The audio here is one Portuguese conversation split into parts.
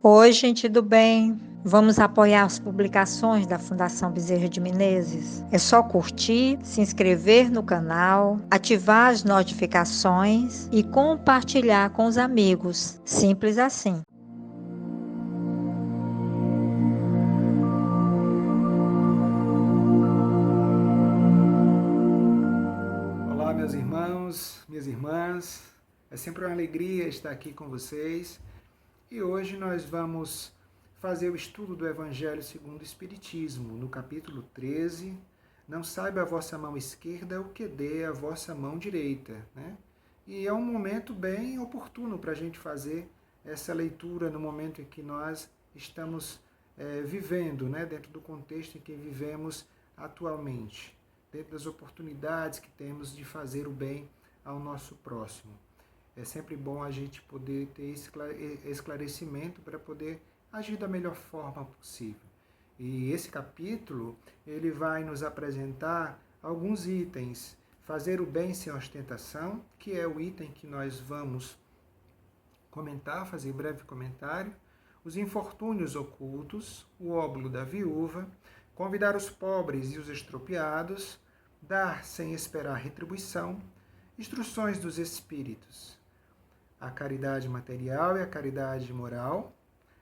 Oi, gente do bem. Vamos apoiar as publicações da Fundação Bezerra de Menezes? É só curtir, se inscrever no canal, ativar as notificações e compartilhar com os amigos. Simples assim. Olá, meus irmãos, minhas irmãs. É sempre uma alegria estar aqui com vocês. E hoje nós vamos fazer o estudo do Evangelho segundo o Espiritismo, no capítulo 13. Não saiba a vossa mão esquerda o que dê a vossa mão direita, né? E é um momento bem oportuno para a gente fazer essa leitura no momento em que nós estamos vivendo, né? Dentro do contexto em que vivemos atualmente, dentro das oportunidades que temos de fazer o bem ao nosso próximo. É sempre bom a gente poder ter esclarecimento para poder agir da melhor forma possível. E esse capítulo, ele vai nos apresentar alguns itens. Fazer o bem sem ostentação, que é o item que nós vamos comentar, fazer breve comentário. Os infortúnios ocultos, o óbolo da viúva, convidar os pobres e os estropiados, dar sem esperar retribuição, instruções dos espíritos, a caridade material e a caridade moral,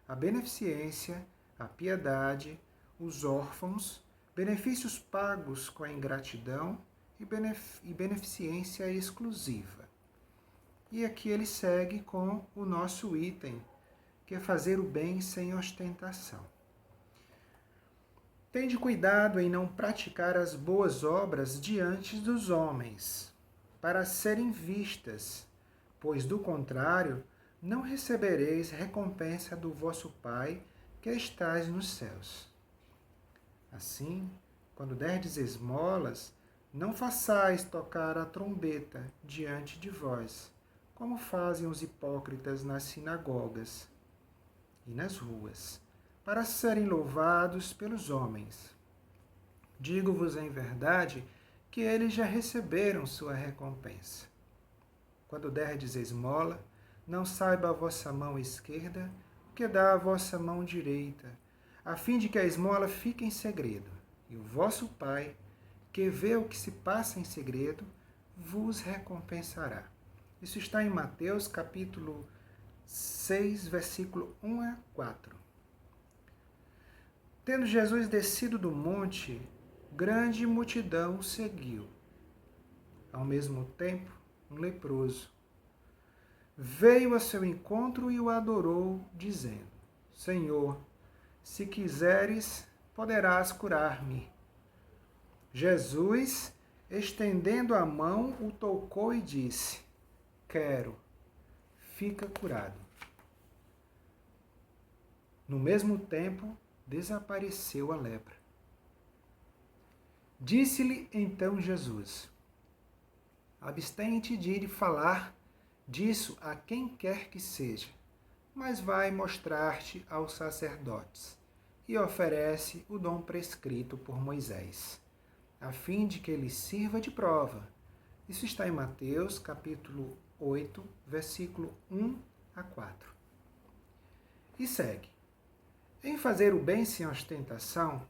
a beneficência, a piedade, os órfãos, benefícios pagos com a ingratidão e beneficência exclusiva. E aqui ele segue com o nosso item, que é fazer o bem sem ostentação. Tende cuidado em não praticar as boas obras diante dos homens, para serem vistas, pois do contrário, não recebereis recompensa do vosso Pai que estais nos céus. Assim, quando derdes esmolas, não façais tocar a trombeta diante de vós, como fazem os hipócritas nas sinagogas e nas ruas, para serem louvados pelos homens. Digo-vos em verdade que eles já receberam sua recompensa. Quando derdes esmola, não saiba a vossa mão esquerda o que dá a vossa mão direita, a fim de que a esmola fique em segredo, e o vosso Pai, que vê o que se passa em segredo, vos recompensará. Isso está em Mateus, capítulo 6, versículo 1 a 4. Tendo Jesus descido do monte, grande multidão o seguiu. Ao mesmo tempo, um leproso veio a seu encontro e o adorou, dizendo: Senhor, se quiseres, poderás curar-me. Jesus, estendendo a mão, o tocou e disse: Quero, fica curado. No mesmo tempo, desapareceu a lepra. Disse-lhe então Jesus: Abstente de ir falar disso a quem quer que seja, mas vai mostrar-te aos sacerdotes, e oferece o dom prescrito por Moisés, a fim de que ele sirva de prova. Isso está em Mateus, capítulo 8, versículo 1 a 4. E segue. Em fazer o bem sem ostentação,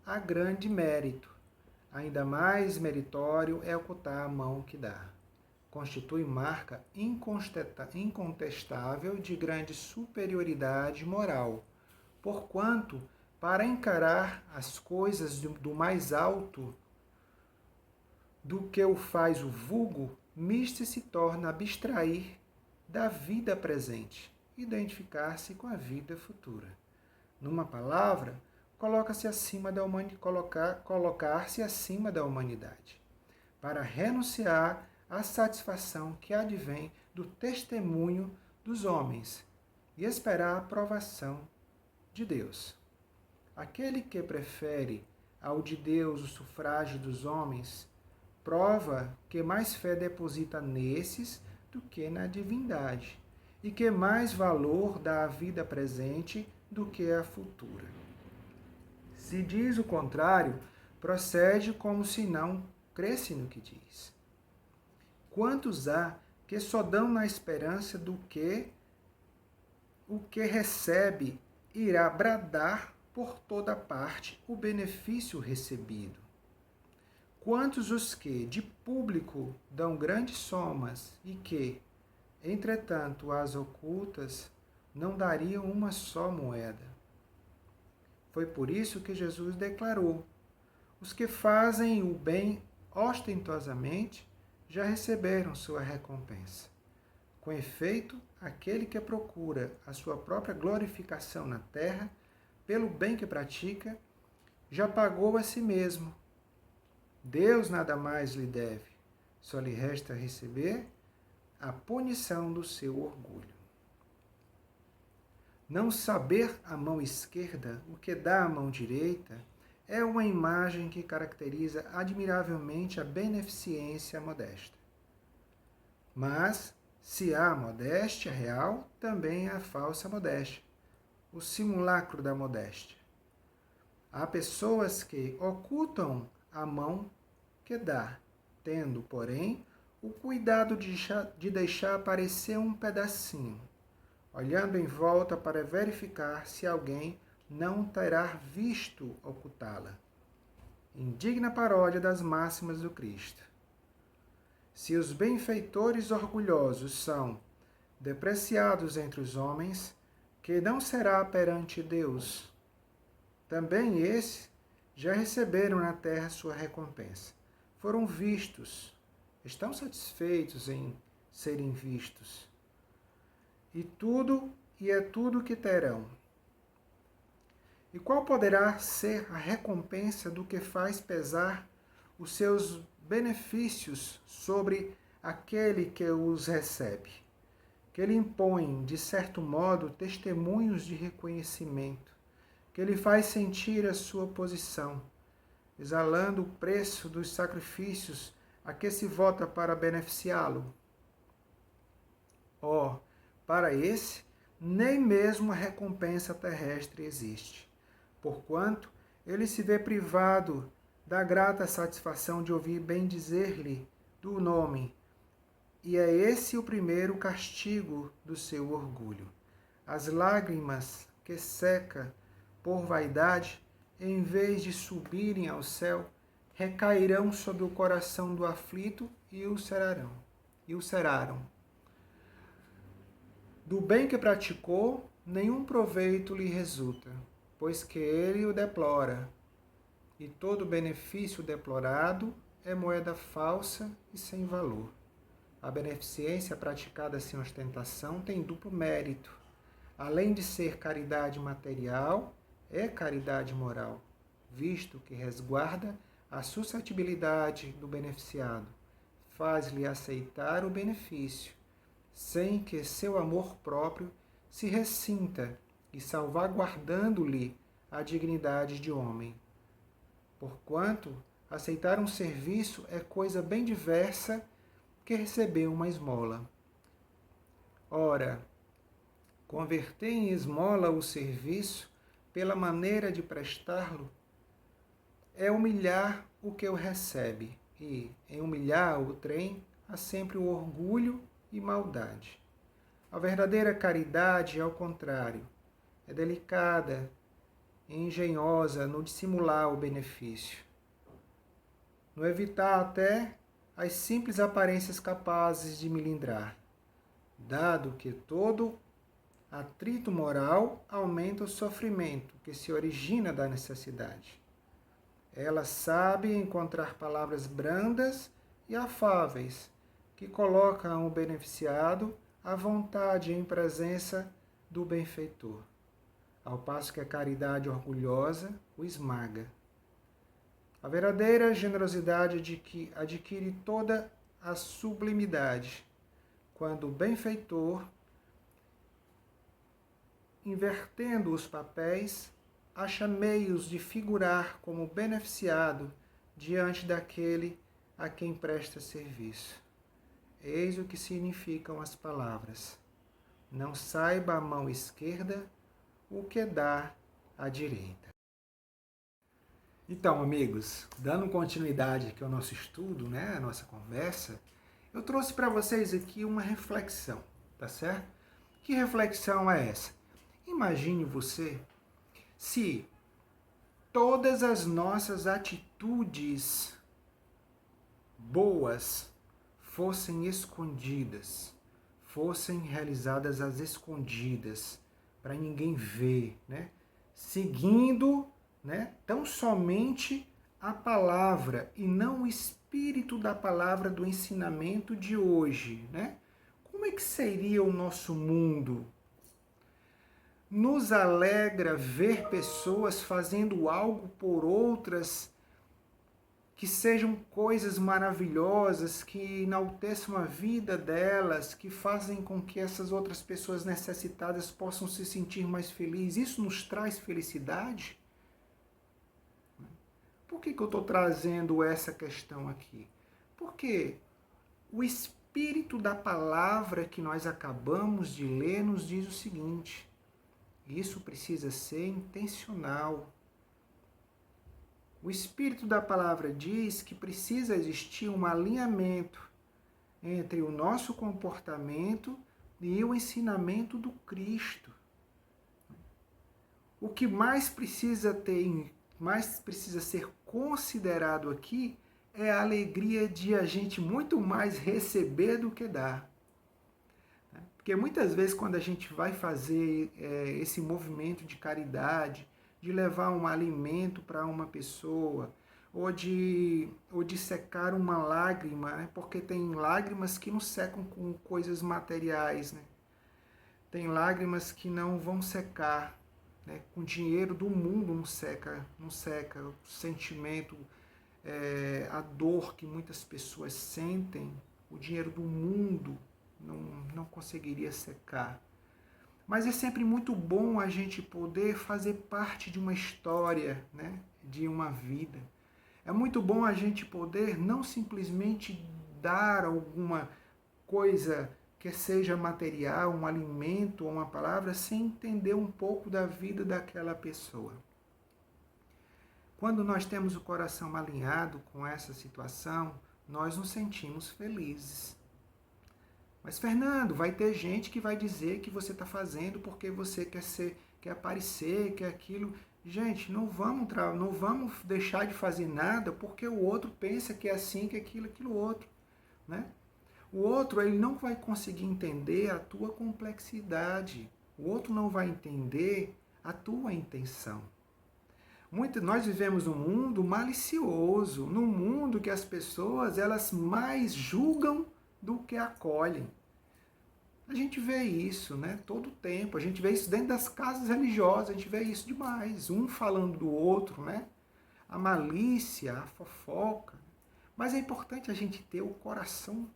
há grande mérito. Ainda mais meritório é ocultar a mão que dá. Constitui marca incontestável de grande superioridade moral, porquanto, para encarar as coisas do mais alto do que o faz o vulgo, miste se torna abstrair da vida presente, identificar-se com a vida futura. Numa palavra, colocar-se acima da humanidade, para renunciar à satisfação que advém do testemunho dos homens e esperar a aprovação de Deus. Aquele que prefere ao de Deus o sufrágio dos homens, prova que mais fé deposita nesses do que na divindade, e que mais valor dá à vida presente do que à futura. Se diz o contrário, procede como se não cresce no que diz. Quantos há que só dão na esperança do que o que recebe irá bradar por toda parte o benefício recebido. Quantos os que, de público, dão grandes somas e que, entretanto, as ocultas, não dariam uma só moeda? Foi por isso que Jesus declarou: os que fazem o bem ostentosamente já receberam sua recompensa. Com efeito, aquele que procura a sua própria glorificação na terra, pelo bem que pratica, já pagou a si mesmo. Deus nada mais lhe deve, só lhe resta receber a punição do seu orgulho. Não saber a mão esquerda o que dá a mão direita é uma imagem que caracteriza admiravelmente a beneficência modesta. Mas, se há modéstia real, também há falsa modéstia, o simulacro da modéstia. Há pessoas que ocultam a mão que dá, tendo, porém, o cuidado de deixar aparecer um pedacinho, olhando em volta para verificar se alguém não terá visto ocultá-la. Indigna paródia das máximas do Cristo. Se os benfeitores orgulhosos são depreciados entre os homens, que não será perante Deus? Também esses já receberam na terra sua recompensa. Foram vistos, estão satisfeitos em serem vistos. E é tudo que terão. E qual poderá ser a recompensa do que faz pesar os seus benefícios sobre aquele que os recebe? Que lhe impõe, de certo modo, testemunhos de reconhecimento, que lhe faz sentir a sua posição, exalando o preço dos sacrifícios a que se vota para beneficiá-lo. Para esse, nem mesmo a recompensa terrestre existe, porquanto ele se vê privado da grata satisfação de ouvir bem dizer-lhe do nome, e é esse o primeiro castigo do seu orgulho. As lágrimas que seca por vaidade, em vez de subirem ao céu, recairão sobre o coração do aflito e o ceraram. Do bem que praticou, nenhum proveito lhe resulta, pois que ele o deplora, e todo benefício deplorado é moeda falsa e sem valor. A beneficência praticada sem ostentação tem duplo mérito. Além de ser caridade material, é caridade moral, visto que resguarda a suscetibilidade do beneficiado, faz-lhe aceitar o benefício, sem que seu amor próprio se ressinta e salvaguardando-lhe a dignidade de homem. Porquanto, aceitar um serviço é coisa bem diversa que receber uma esmola. Ora, converter em esmola o serviço pela maneira de prestá-lo é humilhar o que o recebe, e, em humilhar o trem, há sempre o orgulho e maldade. A verdadeira caridade, ao contrário, é delicada e engenhosa no dissimular o benefício, no evitar até as simples aparências capazes de melindrar, dado que todo atrito moral aumenta o sofrimento que se origina da necessidade. Ela sabe encontrar palavras brandas e afáveis que colocam o beneficiado à vontade em presença do benfeitor, ao passo que a caridade orgulhosa o esmaga. A verdadeira generosidade adquire toda a sublimidade quando o benfeitor, invertendo os papéis, acha meios de figurar como beneficiado diante daquele a quem presta serviço. Eis o que significam as palavras: não saiba a mão esquerda o que dá à direita. Então, amigos, dando continuidade aqui ao nosso estudo, a nossa conversa, eu trouxe para vocês aqui uma reflexão, tá certo? Que reflexão é essa? Imagine você se todas as nossas atitudes boas fossem escondidas, fossem realizadas às escondidas, para ninguém ver, né? Seguindo, né, tão somente a palavra e não o espírito da palavra do ensinamento de hoje, né? Como é que seria o nosso mundo? Nos alegra ver pessoas fazendo algo por outras que sejam coisas maravilhosas, que enalteçam a vida delas, que fazem com que essas outras pessoas necessitadas possam se sentir mais felizes. Isso nos traz felicidade? Por que eu estou trazendo essa questão aqui? Porque o espírito da palavra que nós acabamos de ler nos diz o seguinte: isso precisa ser intencional. O espírito da palavra diz que precisa existir um alinhamento entre o nosso comportamento e o ensinamento do Cristo. O que mais precisa ser considerado aqui é a alegria de a gente muito mais receber do que dar. Porque muitas vezes quando a gente vai fazer esse movimento de caridade, de levar um alimento para uma pessoa, ou de secar uma lágrima, né? Porque tem lágrimas que não secam com coisas materiais, né? Tem lágrimas que não vão secar, né? Com dinheiro do mundo não seca o sentimento, a dor que muitas pessoas sentem, o dinheiro do mundo não conseguiria secar. Mas é sempre muito bom a gente poder fazer parte de uma história, né? De uma vida. É muito bom a gente poder não simplesmente dar alguma coisa que seja material, um alimento ou uma palavra, sem entender um pouco da vida daquela pessoa. Quando nós temos o coração alinhado com essa situação, nós nos sentimos felizes. Mas, Fernando, vai ter gente que vai dizer que você está fazendo porque você quer aparecer, quer aquilo. Gente, não vamos deixar de fazer nada porque o outro pensa que é assim, que é aquilo outro, né? O outro, ele não vai conseguir entender a tua complexidade. O outro não vai entender a tua intenção. Nós vivemos num mundo malicioso, num mundo que as pessoas elas mais julgam do que acolhem. A gente vê isso, né, todo tempo. A gente vê isso dentro das casas religiosas, a gente vê isso demais. Um falando do outro, né? A malícia, a fofoca. Mas é importante a gente ter o coração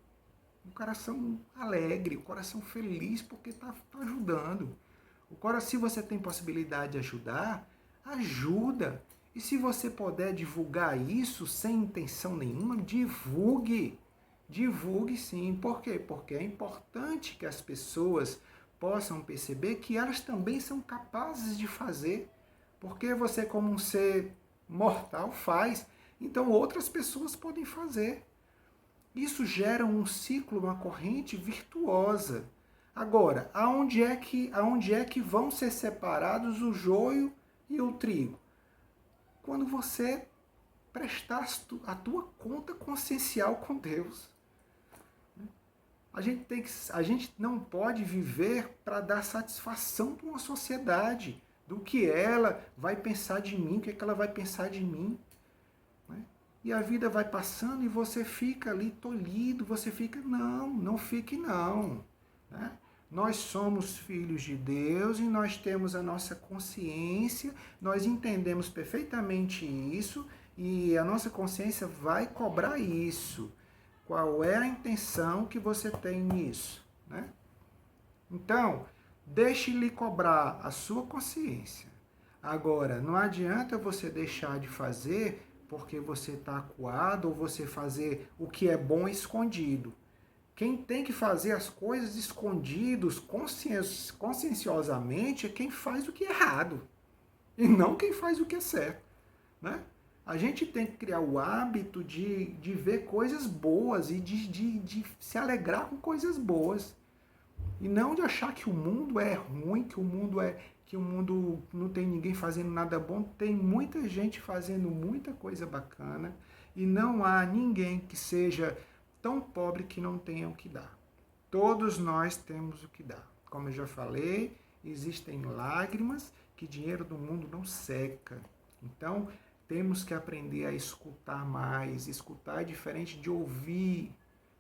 alegre, o coração feliz, porque está ajudando. Se você tem possibilidade de ajudar, ajuda. E se você puder divulgar isso sem intenção nenhuma, divulgue. Divulgue sim. Por quê? Porque é importante que as pessoas possam perceber que elas também são capazes de fazer. Porque você, como um ser mortal, faz. Então outras pessoas podem fazer. Isso gera um ciclo, uma corrente virtuosa. Agora, aonde é que vão ser separados o joio e o trigo? Quando você prestar a tua conta consciencial com Deus. A gente não pode viver para dar satisfação para uma sociedade, do que ela vai pensar de mim, o que ela vai pensar de mim. Né? E a vida vai passando e você fica ali tolhido, você fica, não fique não. Né? Nós somos filhos de Deus e nós temos a nossa consciência, nós entendemos perfeitamente isso e a nossa consciência vai cobrar isso. Qual é a intenção que você tem nisso? Né? Então, deixe-lhe cobrar a sua consciência. Agora, não adianta você deixar de fazer porque você está acuado ou você fazer o que é bom escondido. Quem tem que fazer as coisas escondidos, conscienciosamente, é quem faz o que é errado. E não quem faz o que é certo. Né? A gente tem que criar o hábito de ver coisas boas e de se alegrar com coisas boas. E não de achar que o mundo é ruim, que o mundo não tem ninguém fazendo nada bom. Tem muita gente fazendo muita coisa bacana e não há ninguém que seja tão pobre que não tenha o que dar. Todos nós temos o que dar. Como eu já falei, existem lágrimas que dinheiro do mundo não seca. Então, temos que aprender a escutar mais. Escutar é diferente de ouvir,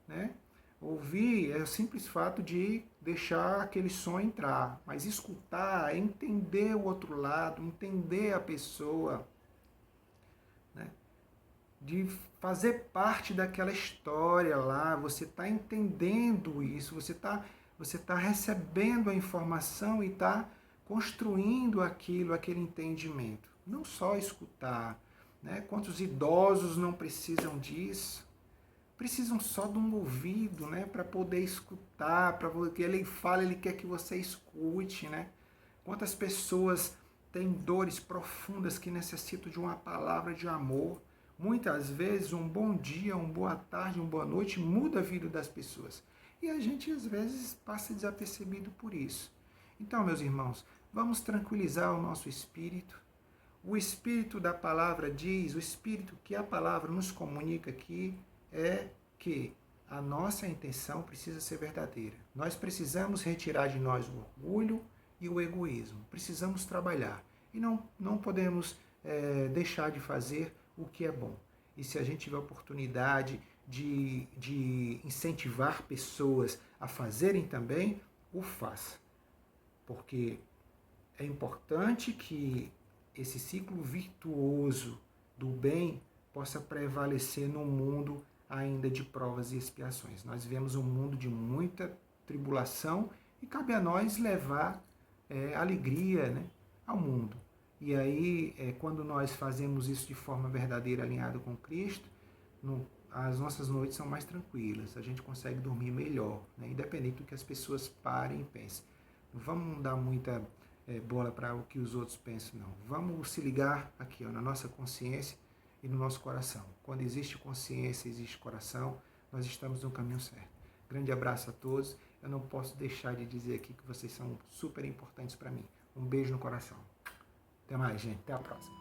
né? Ouvir é o simples fato de deixar aquele som entrar, mas escutar é entender o outro lado, entender a pessoa, né? De fazer parte daquela história lá, você está entendendo isso, você tá recebendo a informação e está construindo aquilo, aquele entendimento. Não só escutar, né? Quantos idosos não precisam disso? Precisam só de um ouvido, né, para poder escutar, para que ele fale, ele quer que você escute, né? Quantas pessoas têm dores profundas que necessitam de uma palavra de amor? Muitas vezes um bom dia, uma boa tarde, uma boa noite muda a vida das pessoas. E a gente às vezes passa desapercebido por isso. Então, meus irmãos, vamos tranquilizar o nosso espírito. O espírito da palavra diz, o espírito que a palavra nos comunica aqui, é que a nossa intenção precisa ser verdadeira. Nós precisamos retirar de nós o orgulho e o egoísmo. Precisamos trabalhar. E não podemos deixar de fazer o que é bom. E se a gente tiver oportunidade de incentivar pessoas a fazerem também, o faça. Porque é importante que esse ciclo virtuoso do bem possa prevalecer no mundo ainda de provas e expiações. Nós vivemos um mundo de muita tribulação e cabe a nós levar alegria, né, ao mundo. E aí, quando nós fazemos isso de forma verdadeira, alinhada com Cristo, as nossas noites são mais tranquilas, a gente consegue dormir melhor, né, independente do que as pessoas parem e pensem. Não vamos dar muita bola para o que os outros pensam, não. Vamos se ligar aqui, ó, na nossa consciência e no nosso coração. Quando existe consciência, existe coração, nós estamos no caminho certo. Grande abraço a todos. Eu não posso deixar de dizer aqui que vocês são super importantes para mim. Um beijo no coração. Até mais, gente. Até a próxima.